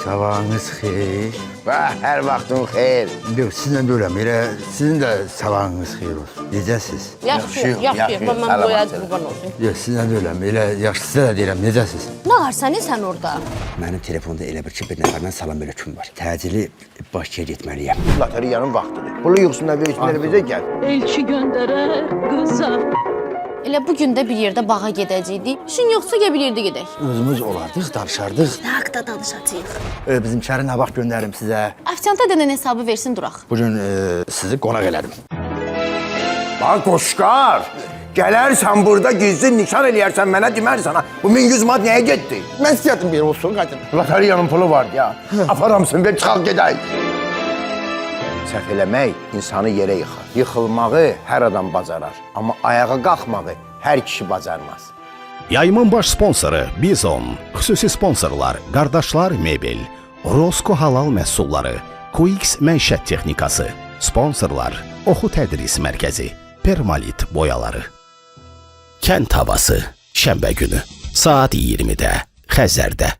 Sabahınız xeyir. Hər vaxtın xeyir. Yox, sizlə də öləm. Elə sizin də sabahınız xeyir olsun. Necəsiz? Yaxşı, mən boyadı qurban olsun. Yox, sizlə də öləm. Elə yaxşı sizə də deyirəm, necəsiz? Nə arsan sən orada? Mənim telefonda elə bir ki, bir nəfərdən salam əleykum var. Təcili Bakıya getməliyəm. Loteriyanın vaxtıdır. Pulu yoxsundan versinlər bizə gəl. Elçi göndərər qıza. Elə bu gün də bir yerdə bağa gedəcəkdik. İşin yoxsa gəl bir yerdə gedək. Özümüz olardıq, danışardıq. Nə haqda danışacağıq? Bizimkiləri nə vaxt göndərim sizə. Afisanta denən hesabı versin duraq. Bugün sizi qonaq elədim. Bax Qoşqar, gələrsən burada gizli nişan eləyərsən mənə demərsən ha. Bu 1100 manat nəyə getdi? Məsləhətim bir olsun, qayıtın. Loteriyanın pulu var ya. Aparamsın ver çıxaq gedək. Səhv eləmək insanı yerə yıxar. Yıxılmağı hər adam bacarar. Amma ayağa qalxmağı hər kişi bacarmaz. Yayımın baş sponsoru Bizon, xüsusi sponsorlar Qardaşlar Mebel, Rosko Halal Məhsulları, QX Məişət Texnikası, sponsorlar Oxu Tədris Mərkəzi, Permalit Boyaları. Kənd havası, şənbə günü, saat 20-də, Xəzərdə.